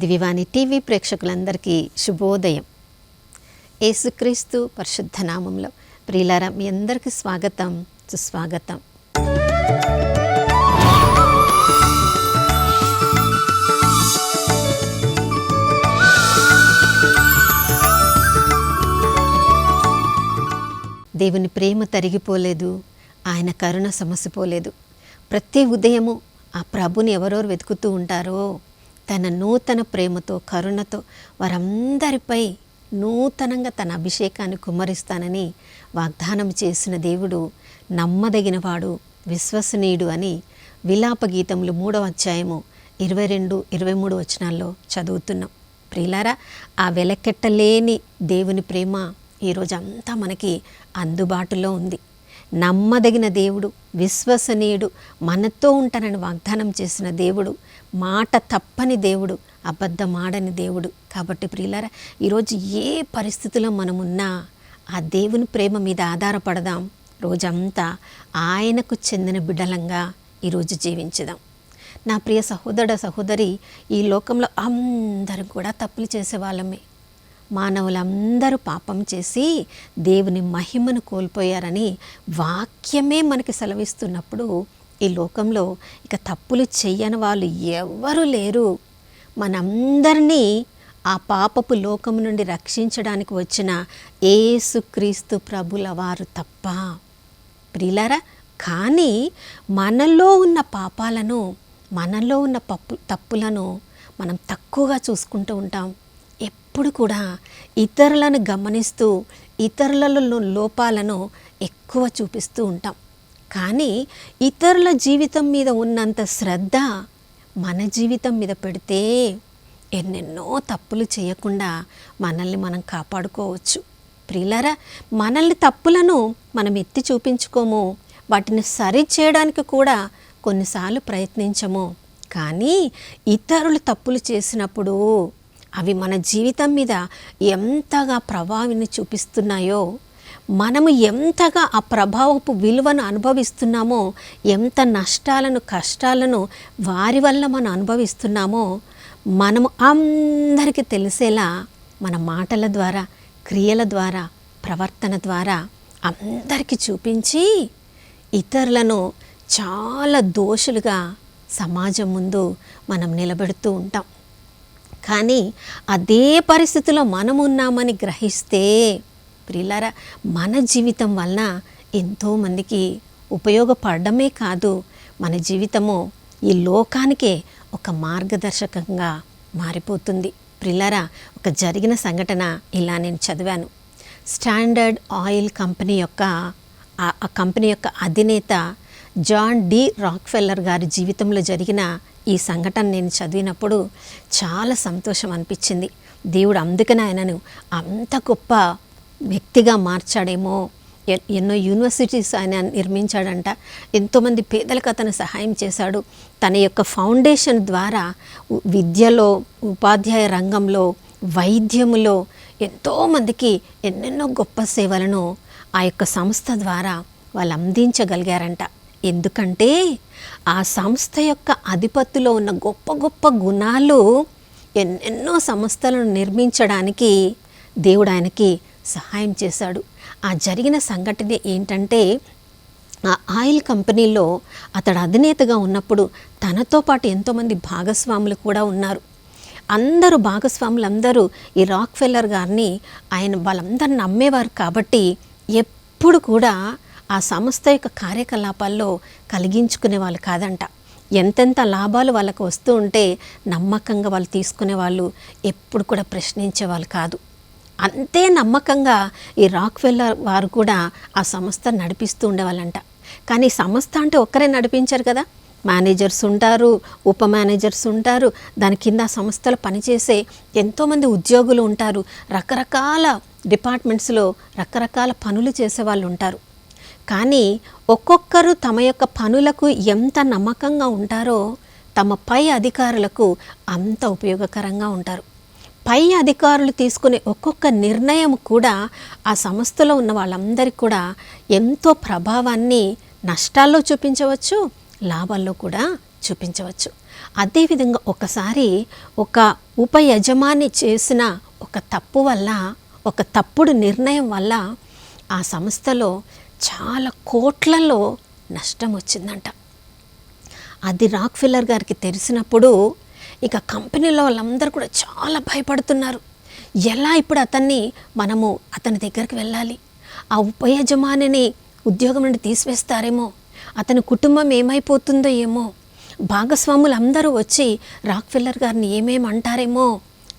దివ్యవాణి TV ప్రేక్షకులందరికీ శుభోదయం. యేసుక్రీస్తు పరిశుద్ధ నామంలో ప్రియులారా, మీ అందరికీ స్వాగతం, సుస్వాగతం. దేవుని ప్రేమ తరిగిపోలేదు, ఆయన కరుణ సమసిపోలేదు. ప్రతి ఉదయము ఆ ప్రభుని ఎవరెవరు వెతుకుతూ ఉంటారో తన నూతన ప్రేమతో, కరుణతో వారందరిపై నూతనంగా తన అభిషేకాన్ని కుమ్మరిస్తానని వాగ్దానం చేసిన దేవుడు నమ్మదగినవాడు, విశ్వసనీయుడు అని విలాప గీతములు 3వ అధ్యాయము 22-23 వచనాల్లో చదువుతున్నాం. ప్రియులారా, ఆ వెలకెట్టలేని దేవుని ప్రేమ ఈరోజు అంతా మనకి అందుబాటులో ఉంది. నమ్మదగిన దేవుడు, విశ్వసనీయుడు, మనతో ఉంటానని వాగ్దానం చేసిన దేవుడు, మాట తప్పని దేవుడు, అబద్ధమాడని దేవుడు. కాబట్టి ప్రియులారా, ఈరోజు ఏ పరిస్థితిలో మనమున్నా ఆ దేవుని ప్రేమ మీద ఆధారపడదాం. రోజంతా ఆయనకు చెందిన బిడ్డలంగా ఈరోజు జీవించుదాం. నా ప్రియ సహోదరి, ఈ లోకంలో అందరూ కూడా తప్పులు చేసేవాళ్ళమే. మానవులందరూ పాపం చేసి దేవుని మహిమను కోల్పోయారని వాక్యమే మనకి సెలవిస్తున్నప్పుడు ఈ లోకంలో ఇక తప్పులు చెయ్యని వాళ్ళు ఎవ్వరూ లేరు. మనందరినీ ఆ పాపపు లోకము నుండి రక్షించడానికి వచ్చిన యేసుక్రీస్తు ప్రభుల వారు తప్ప. ప్రియులారా, కానీ మనలో ఉన్న పాపాలను, మనలో ఉన్న తప్పులను మనం తక్కువగా చూసుకుంటూ ఉంటాం. ఎప్పుడు కూడా ఇతరులను గమనిస్తూ ఇతరులలో లోపాలను ఎక్కువ చూపిస్తూ ఉంటాం. కానీ ఇతరుల జీవితం మీద ఉన్నంత శ్రద్ధ మన జీవితం మీద పెడితే ఎన్నెన్నో తప్పులు చేయకుండా మనల్ని మనం కాపాడుకోవచ్చు. ప్రియులారా, మనల్ని తప్పులను మనం ఎత్తి చూపించుకోము, వాటిని సరి చేయడానికి కూడా కొన్నిసార్లు ప్రయత్నించము. కానీ ఇతరులు తప్పులు చేసినప్పుడు అవి మన జీవితం మీద ఎంతగా ప్రభావాన్ని చూపిస్తున్నాయో, మనము ఎంతగా ఆ ప్రభావపు విలువను అనుభవిస్తున్నామో, ఎంత నష్టాలను, కష్టాలను వారి వల్ల మనం అనుభవిస్తున్నామో మనము అందరికీ తెలిసేలా మన మాటల ద్వారా, క్రియల ద్వారా, ప్రవర్తన ద్వారా అందరికీ చూపించి ఇతరులను చాలా దోషులుగా సమాజం ముందు మనం నిలబెడుతూ ఉంటాం. కానీ అదే పరిస్థితిలో మనము ఉన్నామని గ్రహిస్తే ప్రియులారా, మన జీవితం వలన ఎంతోమందికి ఉపయోగపడమే కాదు, మన జీవితము ఈ లోకానికే ఒక మార్గదర్శకంగా మారిపోతుంది. ప్రియులారా, ఒక జరిగిన సంఘటన ఇలా నేను చదివాను. స్టాండర్డ్ ఆయిల్ కంపెనీ యొక్క ఆ కంపెనీ యొక్క అధినేత జాన్ డి రాక్ఫెల్లర్ గారి జీవితంలో జరిగిన ఈ సంఘటన నేను చదివినప్పుడు చాలా సంతోషం అనిపించింది. దేవుడు అందుకనే ఆయనను అంత గొప్ప వ్యక్తిగా మార్చాడేమో. ఎన్నో యూనివర్సిటీస్ ఆయన నిర్మించాడంట. ఎంతోమంది పేదలకు అతను సహాయం చేశాడు. తన యొక్క ఫౌండేషన్ ద్వారా విద్యలో, ఉపాధ్యాయ రంగంలో, వైద్యములో ఎంతోమందికి ఎన్నెన్నో గొప్ప సేవలను ఆ యొక్క సంస్థ ద్వారా వాళ్ళు అందించగలిగారంట. ఎందుకంటే ఆ సంస్థ యొక్క అధిపతిలో ఉన్న గొప్ప గొప్ప గుణాలు ఎన్నెన్నో సంస్థలను నిర్మించడానికి దేవుడు ఆయనకి సహాయం చేశాడు. ఆ జరిగిన సంఘటన ఏంటంటే, ఆ ఆయిల్ కంపెనీలో అతడు అధినేతగా ఉన్నప్పుడు తనతో పాటు ఎంతోమంది భాగస్వాములు కూడా ఉన్నారు. అందరూ భాగస్వాములందరూ ఈ రాక్ఫెల్లర్ గారిని వాళ్ళందరూ నమ్మేవారు. కాబట్టి ఎప్పుడు కూడా ఆ సంస్థ యొక్క కార్యకలాపాల్లో కలిగించుకునే వాళ్ళు కాదంట. ఎంతెంత లాభాలు వాళ్ళకు వస్తూ ఉంటే నమ్మకంగా వాళ్ళు తీసుకునేవాళ్ళు, ఎప్పుడు కూడా ప్రశ్నించేవాళ్ళు కాదు. అంతే నమ్మకంగా ఈ రాక్ఫెల్లర్ వారు కూడా ఆ సంస్థ నడిపిస్తూ ఉండేవాళ్ళంట. కానీ సంస్థ అంటే ఒక్కరే నడిపించారు కదా, మేనేజర్స్ ఉంటారు, ఉప మేనేజర్స్ ఉంటారు, దాని కింద సంస్థలో పనిచేసే ఎంతోమంది ఉద్యోగులు ఉంటారు, రకరకాల డిపార్ట్మెంట్స్లో రకరకాల పనులు చేసేవాళ్ళు ఉంటారు. కానీ ఒక్కొక్కరు తమ యొక్క పనులకు ఎంత నమ్మకంగా ఉంటారో తమ పై అధికారులకు అంత ఉపయోగకరంగా ఉంటారు. పై అధికారులు తీసుకునే ఒక్కొక్క నిర్ణయం కూడా ఆ సంస్థలో ఉన్న వాళ్ళందరికీ కూడా ఎంతో ప్రభావాన్ని నష్టాల్లో చూపించవచ్చు, లాభాల్లో కూడా చూపించవచ్చు. అదేవిధంగా ఒకసారి ఒక ఉప యజమాని చేసిన ఒక తప్పు వల్ల, ఒక తప్పుడు నిర్ణయం వల్ల ఆ సంస్థలో చాలా కోట్లలో నష్టం వచ్చిందంట. అది రాక్ఫెల్లర్ గారికి తెలిసినప్పుడు ఇక కంపెనీలో వాళ్ళందరూ కూడా చాలా భయపడుతున్నారు. ఎలా ఇప్పుడు మనము అతని దగ్గరికి వెళ్ళాలి, ఆ ఉప యజమానిని ఉద్యోగం నుండి తీసివేస్తారేమో, అతని కుటుంబం ఏమైపోతుందో ఏమో, భాగస్వాములు అందరూ వచ్చి రాక్ఫెల్లర్ గారిని ఏమేమి అంటారేమో.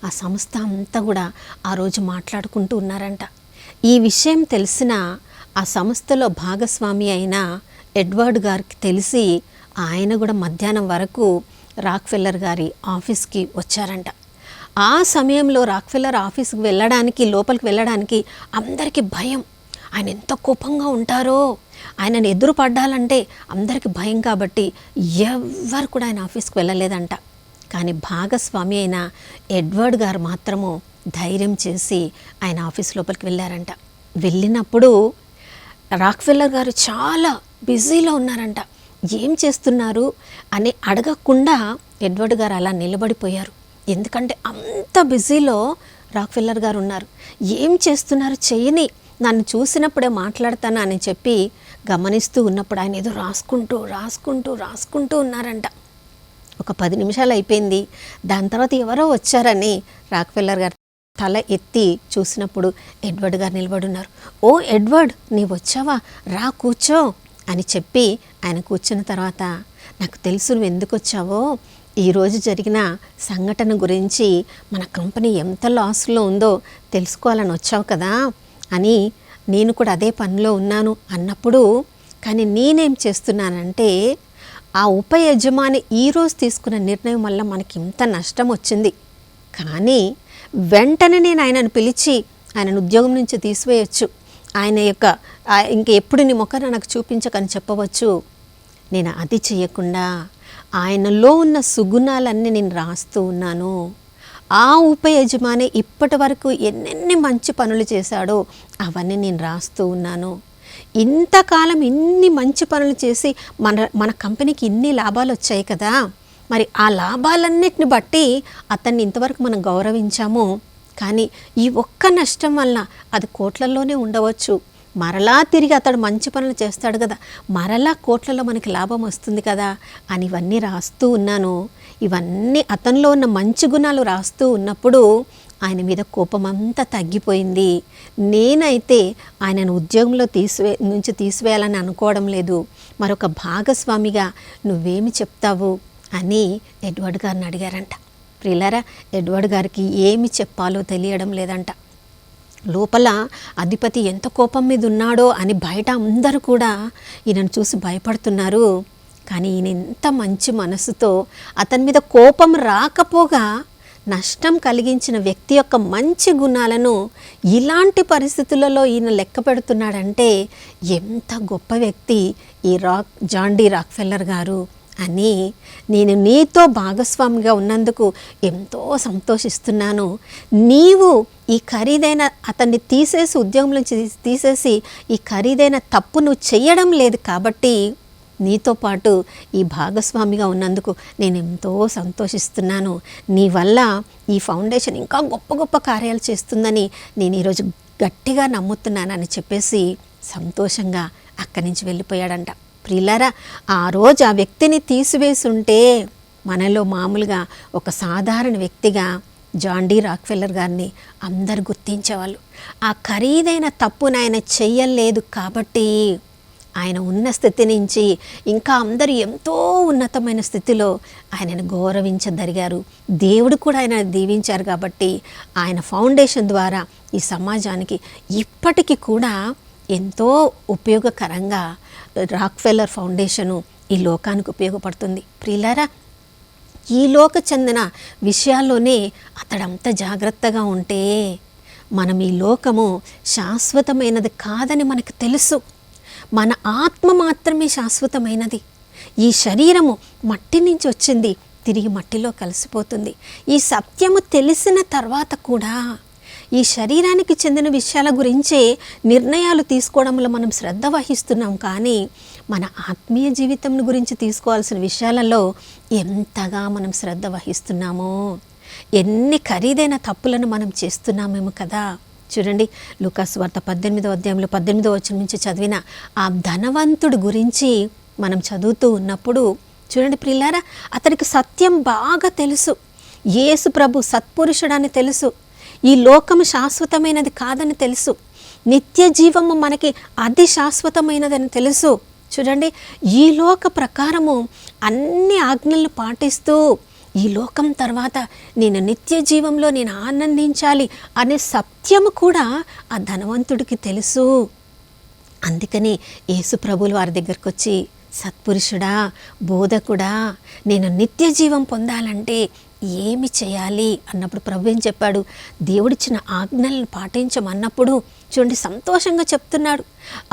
ఆ సంస్థ అంతా కూడా ఆ రోజు మాట్లాడుకుంటూ ఉన్నారంట. ఈ విషయం తెలిసిన ఆ సంస్థలో భాగస్వామి అయిన ఎడ్వర్డ్ గారికి తెలిసి ఆయన కూడా మధ్యాహ్నం వరకు రాక్ఫెల్లర్ గారి ఆఫీస్కి వచ్చారంట. ఆ సమయంలో రాక్ఫెల్లర్ ఆఫీస్కి వెళ్ళడానికి, లోపలికి వెళ్ళడానికి అందరికీ భయం. ఆయన ఎంత కోపంగా ఉంటారో, ఆయనను ఎదురు పడ్డాలంటే అందరికీ భయం కాబట్టి ఎవ్వరు కూడా ఆయన ఆఫీస్కి వెళ్ళలేదంట. కానీ భాగస్వామి అయిన ఎడ్వర్డ్ గారు మాత్రము ధైర్యం చేసి ఆయన ఆఫీస్ లోపలికి వెళ్ళారంట. వెళ్ళినప్పుడు రాక్ఫెల్లర్ గారు చాలా బిజీలో ఉన్నారంట. ఏం చేస్తున్నారు అని అడగకుండా ఎడ్వర్డ్ గారు అలా నిలబడిపోయారు. ఎందుకంటే అంత బిజీలో రాక్ఫెల్లర్ గారు ఉన్నారు. ఏం చేస్తున్నారు, చేయని, నన్ను చూసినప్పుడే మాట్లాడతాను అని చెప్పి గమనిస్తూ ఉన్నప్పుడు ఆయన ఏదో రాసుకుంటూ ఉన్నారంట. ఒక 10 నిమిషాలు అయిపోయింది. దాని తర్వాత ఎవరో వచ్చారని రాక్ఫెల్లర్ గారు తల ఎత్తి చూసినప్పుడు ఎడ్వర్డ్ గారు నిలబడి ఉన్నారు. ఓ ఎడ్వర్డ్, నీవు వచ్చావా, రా కూర్చో అని చెప్పి ఆయన కూర్చున్న తర్వాత, నాకు తెలుసు నువ్వు ఎందుకు వచ్చావో, ఈరోజు జరిగిన సంఘటన గురించి మన కంపెనీ ఎంత లాస్లో ఉందో తెలుసుకోవాలని వచ్చావు కదా అని, నేను కూడా అదే పనిలో ఉన్నాను అన్నప్పుడు, కానీ నేనేం చేస్తున్నానంటే ఆ ఉప యజమాని ఈరోజు తీసుకున్న నిర్ణయం వల్ల మనకి ఇంత నష్టం వచ్చింది. కానీ వెంటనే నేను ఆయనను పిలిచి ఆయనను ఉద్యోగం నుంచి తీసివేయచ్చు, ఆయన యొక్క ఇంక ఎప్పుడు నీ ముఖాన నాకు చూపించకని చెప్పవచ్చు. నేను అది చేయకుండా ఆయనలో ఉన్న సుగుణాలన్నీ నేను రాస్తూ ఉన్నాను. ఆ ఉప యజమాని ఇప్పటి వరకు ఎన్నెన్ని మంచి పనులు చేశాడో అవన్నీ నేను రాస్తూ ఉన్నాను. ఇంతకాలం ఇన్ని మంచి పనులు చేసి మన కంపెనీకి ఇన్ని లాభాలు వచ్చాయి కదా, మరి ఆ లాభాలన్నిటిని బట్టి అతన్ని ఇంతవరకు మనం గౌరవించాము. కానీ ఈ ఒక్క నష్టం వల్ల అది కోట్లలోనే ఉండవచ్చు, మరలా తిరిగి అతడు మంచి పనులు చేస్తాడు కదా, మరలా కోట్లలో మనకి లాభం వస్తుంది కదా అని ఇవన్నీ రాస్తూ ఉన్నాను. ఇవన్నీ అతనిలో ఉన్న మంచి గుణాలు రాస్తూ ఉన్నప్పుడు ఆయన మీద కోపం అంతా తగ్గిపోయింది. నేనైతే ఆయనను ఉద్యోగంలో నుంచి తీసివేయాలని అనుకోవడం లేదు. మరొక భాగస్వామిగా నువ్వేమి చెప్తావు అని ఎడ్వర్డ్ గారిని అడిగారంట. ప్రియులారా, ఎడ్వర్డ్ గారికి ఏమి చెప్పాలో తెలియడం లేదంట. లోపల అధిపతి ఎంత కోపం మీద ఉన్నాడో అని బయట అందరూ కూడా ఈయనను చూసి భయపడుతున్నారు. కానీ ఈయన ఎంత మంచి మనసుతో అతని మీద కోపం రాకపోగా నష్టం కలిగించిన వ్యక్తి యొక్క మంచి గుణాలను ఇలాంటి పరిస్థితులలో ఈయన లెక్క పెడుతున్నాడంటే ఎంత గొప్ప వ్యక్తి ఈ జాన్ డి రాక్ఫెల్లర్ గారు అని నేను నీతో భాగస్వామిగా ఉన్నందుకు ఎంతో సంతోషిస్తున్నాను. నీవు ఈ ఖరీదైన అతన్ని తీసేసి ఉద్యోగం నుంచి తీసేసి ఈ ఖరీదైన తప్పు నువ్వు చేయడం లేదు కాబట్టి నీతో పాటు ఈ భాగస్వామిగా ఉన్నందుకు నేను ఎంతో సంతోషిస్తున్నాను. నీ వల్ల ఈ ఫౌండేషన్ ఇంకా గొప్ప గొప్ప కార్యాలు చేస్తుందని నేను ఈరోజు గట్టిగా నమ్ముతున్నానని చెప్పేసి సంతోషంగా అక్కడి నుంచి వెళ్ళిపోయాడంట. ప్రియులారా, ఆ రోజు ఆ వ్యక్తిని తీసివేసి ఉంటే మనలో మామూలుగా ఒక సాధారణ వ్యక్తిగా జాన్ డి రాక్ఫెల్లర్ గారిని అందరు గుర్తించేవాళ్ళు. ఆ ఖరీదైన తప్పును ఆయన చెయ్యలేదు కాబట్టి ఆయన ఉన్న స్థితి నుంచి ఇంకా అందరూ ఎంతో ఉన్నతమైన స్థితిలో ఆయనను గౌరవించగలిగారు. దేవుడు కూడా ఆయన దీవించారు కాబట్టి ఆయన ఫౌండేషన్ ద్వారా ఈ సమాజానికి ఇప్పటికీ కూడా ఎంతో ఉపయోగకరంగా రాక్ఫెల్లర్ ఫౌండేషను ఈ లోకానికి ఉపయోగపడుతుంది. ప్రియులారా, ఈ లోక చెందిన విషయాల్లోనే అతడంత జాగ్రత్తగా ఉంటే మనం ఈ లోకము శాశ్వతమైనది కాదని మనకు తెలుసు. మన ఆత్మ మాత్రమే శాశ్వతమైనది. ఈ శరీరము మట్టి నుంచి వచ్చింది, తిరిగి మట్టిలో కలిసిపోతుంది. ఈ సత్యము తెలిసిన తర్వాత కూడా ఈ శరీరానికి చెందిన విషయాల గురించే నిర్ణయాలు తీసుకోవడంలో మనం శ్రద్ధ వహిస్తున్నాం, కానీ మన ఆత్మీయ జీవితం గురించి తీసుకోవాల్సిన విషయాలలో ఎంతగా మనం శ్రద్ధ వహిస్తున్నామో, ఎన్ని ఖరీదైన తప్పులను మనం చేస్తున్నామేమో కదా. చూడండి, లూకాసు వార్త 18వ అధ్యాయంలో 18వ వచనం నుంచి చదివిన ఆ ధనవంతుడి గురించి మనం చదువుతూ ఉన్నప్పుడు చూడండి ప్రియులారా, అతనికి సత్యం బాగా తెలుసు. యేసు ప్రభు సత్పురుషుడని తెలుసు. ఈ లోకము శాశ్వతమైనది కాదని తెలుసు. నిత్య జీవము మనకి అతి శాశ్వతమైనదని తెలుసు. చూడండి, ఈ లోక ప్రకారము అన్ని ఆజ్ఞలను పాటిస్తూ ఈ లోకం తర్వాత నేను నిత్య జీవంలో నేను ఆనందించాలి అనే సత్యము కూడా ఆ ధనవంతుడికి తెలుసు. అందుకని యేసు ప్రభువులు వారి దగ్గరకు వచ్చి, సత్పురుషుడా, బోధకుడా, నేను నిత్య జీవం పొందాలంటే ఏమి చేయాలి అన్నప్పుడు ప్రభు ఏం చెప్పాడు? దేవుడిచ్చిన ఆజ్ఞలను పాటించమన్నప్పుడు చూడండి సంతోషంగా చెప్తున్నాడు.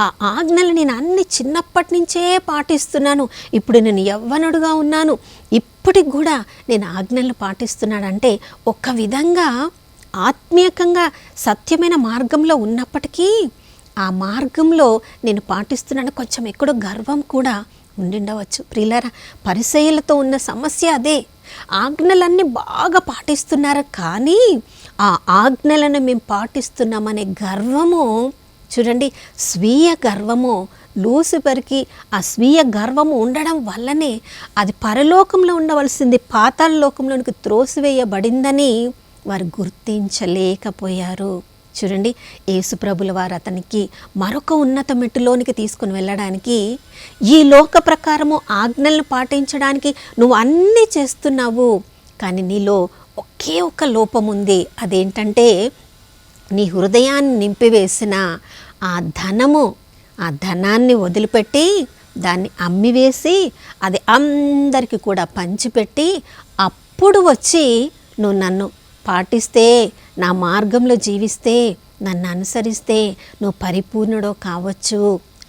ఆ ఆజ్ఞలు నేను అన్ని చిన్నప్పటి నుంచే పాటిస్తున్నాను, ఇప్పుడు నేను యవ్వనుడుగా ఉన్నాను, ఇప్పటికి కూడా నేను ఆజ్ఞలను పాటిస్తున్నాడంటే ఒక విధంగా ఆత్మీయంగా సత్యమైన మార్గంలో ఉన్నప్పటికీ ఆ మార్గంలో నేను పాటిస్తున్నాను కొంచెం ఎక్కడో గర్వం కూడా ఉండిండవచ్చు. ప్రియులారా, పరిసయ్యులతో ఉన్న సమస్య అదే. ఆజ్ఞలన్నీ బాగా పాటిస్తున్నారు, కానీ ఆ ఆజ్ఞలను మేము పాటిస్తున్నామనే గర్వము, చూడండి స్వీయ గర్వము, లూసిఫర్కి ఆ స్వీయ గర్వము ఉండడం వల్లనే అది పరలోకంలో ఉండవలసింది పాతాళ లోకంలోనికి త్రోసివేయబడిందని వారు గుర్తించలేకపోయారు. చూడండి, యేసు ప్రభుల వారు అతనికి మరొక ఉన్నత మెట్టులోనికి తీసుకుని వెళ్ళడానికి, ఈ లోక ప్రకారము ఆజ్ఞలను పాటించడానికి నువ్వు అన్నీ చేస్తున్నావు, కానీ నీలో ఒకే ఒక లోపం ఉంది. అదేంటంటే నీ హృదయాన్ని నింపివేసిన ఆ ధనము, ఆ ధనాన్ని వదిలిపెట్టి దాన్ని అమ్మివేసి అది అందరికీ కూడా పంచిపెట్టి అప్పుడు వచ్చి నువ్వు నన్ను పాటిస్తే, నా మార్గంలో జీవిస్తే, నన్ను అనుసరిస్తే నువ్వు పరిపూర్ణుడో కావచ్చు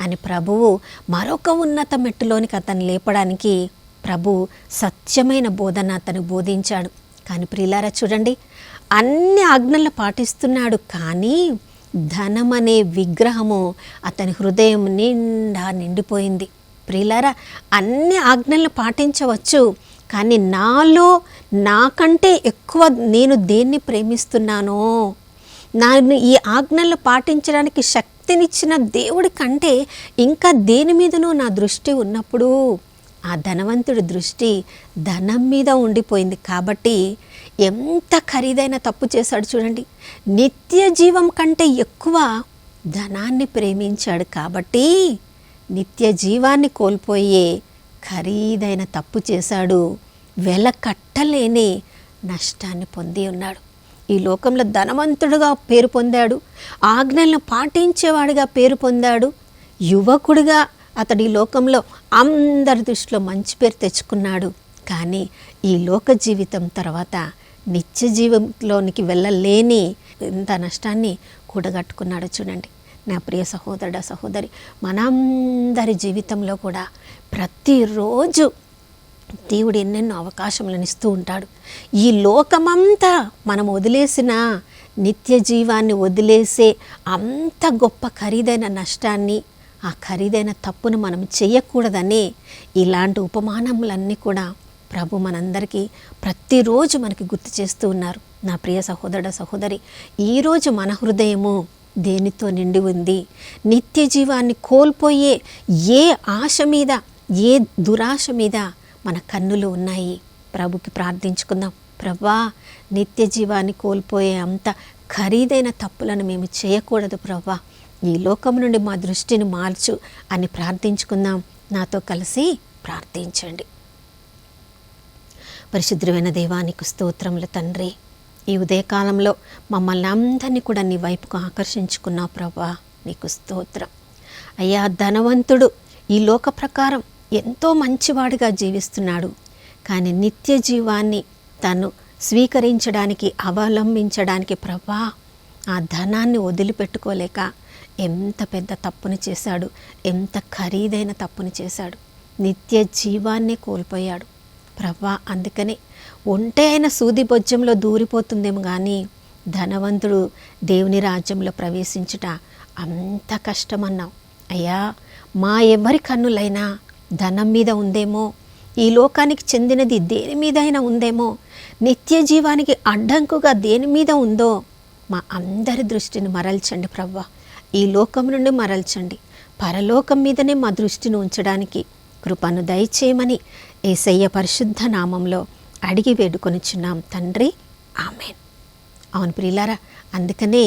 అని ప్రభువు మరొక ఉన్నత మెట్టులోనికి అతను లేపడానికి ప్రభు సత్యమైన బోధన అతను బోధించాడు. కానీ ప్రియులారా చూడండి, అన్ని ఆజ్ఞలు పాటిస్తున్నాడు, కానీ ధనం అనే విగ్రహము అతని హృదయం నిండా నిండిపోయింది. ప్రియులారా, అన్ని ఆజ్ఞలను పాటించవచ్చు, కానీ నాకంటే ఎక్కువ నేను దేన్ని ప్రేమిస్తున్నానో, నేను ఈ ఆజ్ఞలను పాటించడానికి శక్తినిచ్చిన దేవుడి కంటే ఇంకా దేని మీదనో నా దృష్టి ఉన్నప్పుడు ఆ ధనవంతుడి దృష్టి ధనం మీద ఉండిపోయింది. కాబట్టి ఎంత ఖరీదైన తప్పు చేశాడు చూడండి. నిత్య జీవం కంటే ఎక్కువ ధనాన్ని ప్రేమించాడు, కాబట్టి నిత్య జీవాన్ని కోల్పోయే ఖరీదైన తప్పు చేశాడు. వెల కట్టలేని నష్టాన్ని పొంది ఉన్నాడు. ఈ లోకంలో ధనవంతుడుగా పేరు పొందాడు, ఆజ్ఞలను పాటించేవాడిగా పేరు పొందాడు, యువకుడిగా అతడు ఈ లోకంలో అందరి దృష్టిలో మంచి పేరు తెచ్చుకున్నాడు. కానీ ఈ లోక జీవితం తర్వాత నిత్య జీవంలోనికి వెళ్ళలేని ఎంత నష్టాన్ని కూడగట్టుకున్నాడు చూడండి. నా ప్రియ సహోదరుడా, సహోదరి, మనందరి జీవితంలో కూడా ప్రతిరోజు దేవుడు ఎన్నెన్నో అవకాశములను ఇస్తూ ఉంటాడు. ఈ లోకమంతా మనం వదిలేసిన నిత్య జీవాన్ని వదిలేసే అంత గొప్ప ఖరీదైన నష్టాన్ని, ఆ ఖరీదైన తప్పును మనం చేయకూడదని ఇలాంటి ఉపమానములన్నీ కూడా ప్రభు మనందరికీ ప్రతిరోజు మనకి గుర్తు చేస్తూ ఉన్నారు. నా ప్రియ సహోదరుడ, సహోదరి, ఈరోజు మన హృదయము దేనితో నిండి ఉంది? నిత్య జీవాన్ని కోల్పోయే ఏ ఆశ మీద, ఏ దురాశ మీద మన కన్నులు ఉన్నాయి? ప్రభుకి ప్రార్థించుకుందాం. ప్రభా, నిత్య జీవాన్ని కోల్పోయే అంత ఖరీదైన తప్పులను మేము చేయకూడదు ప్రభా, ఈ లోకం నుండి మా దృష్టిని మార్చు అని ప్రార్థించుకుందాం. నాతో కలిసి ప్రార్థించండి. పరిశుద్ధమైన దేవానికి స్తోత్రములు తండ్రి. ఈ ఉదయకాలంలో మమ్మల్ని అందరినీ కూడా నీ వైపుకు ఆకర్షించుకున్నావు ప్రభా, నీకు స్తోత్రం. అయ్యా, ధనవంతుడు ఈ లోక ప్రకారం ఎంతో మంచివాడిగా జీవిస్తున్నాడు, కానీ నిత్య జీవాన్ని తను స్వీకరించడానికి, అవలంబించడానికి ప్రభా ఆ ధనాన్ని వదిలిపెట్టుకోలేక ఎంత పెద్ద తప్పుని చేశాడు, ఎంత ఖరీదైన తప్పుని చేశాడు. నిత్య జీవాన్ని కోల్పోయాడు ప్రభా. అందుకని ఒంటే అయిన సూది బొజ్జంలో దూరిపోతుందేమో కానీ ధనవంతుడు దేవుని రాజ్యంలో ప్రవేశించుట అంత కష్టమన్నావు. అయ్యా, మా ఎవరి కన్నులైనా ధనం మీద ఉందేమో, ఈ లోకానికి చెందినది దేని మీద అయినా ఉందేమో, నిత్య జీవానికి అడ్డంకుగా దేని మీద ఉందో మా అందరి దృష్టిని మరల్చండి ప్రభువా. ఈ లోకం నుండి మరల్చండి, పరలోకం మీదనే మా దృష్టిని ఉంచడానికి కృపను దయచేయమని యేసయ్య పరిశుద్ధ నామంలో అడిగి వేడుకొనిచున్నాం తండ్రి, ఆమేన్. అవును ప్రియులారా, అందుకనే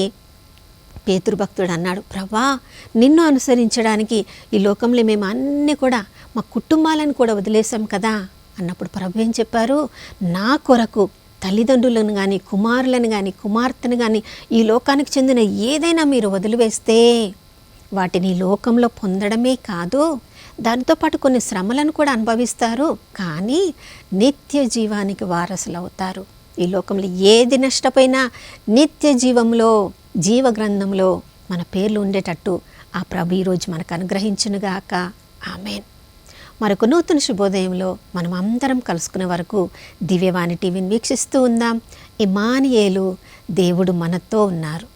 పేతురు భక్తుడు అన్నాడు, ప్రభా నిన్ను అనుసరించడానికి ఈ లోకంలో మేము అన్నీ కూడా మా కుటుంబాలను కూడా వదిలేసాం కదా అన్నప్పుడు ప్రభు ఏం చెప్పారు, నా కొరకు తల్లిదండ్రులను కానీ కుమారులను కానీ కుమార్తెను కానీ ఈ లోకానికి చెందిన ఏదైనా మీరు వదిలివేస్తే వాటిని ఈ లోకంలో పొందడమే కాదు, దాంతోపాటు కొన్ని శ్రమలను కూడా అనుభవిస్తారు, కానీ నిత్య జీవానికి వారసులు అవుతారు. ఈ లోకంలో ఏది నష్టపోయినా నిత్య జీవంలో, జీవ గ్రంథంలో మన పేర్లు ఉండేటట్టు ఆ ప్రభు ఈరోజు మనకు అనుగ్రహించునుగాక, ఆమేన్. మరొక నూతన శుభోదయంలో మనం అందరం కలుసుకునే వరకు దివ్యవాణి టీవీని వీక్షిస్తూ ఉందాం. ఇమ్మానుయేలు, దేవుడు మనతో ఉన్నారు.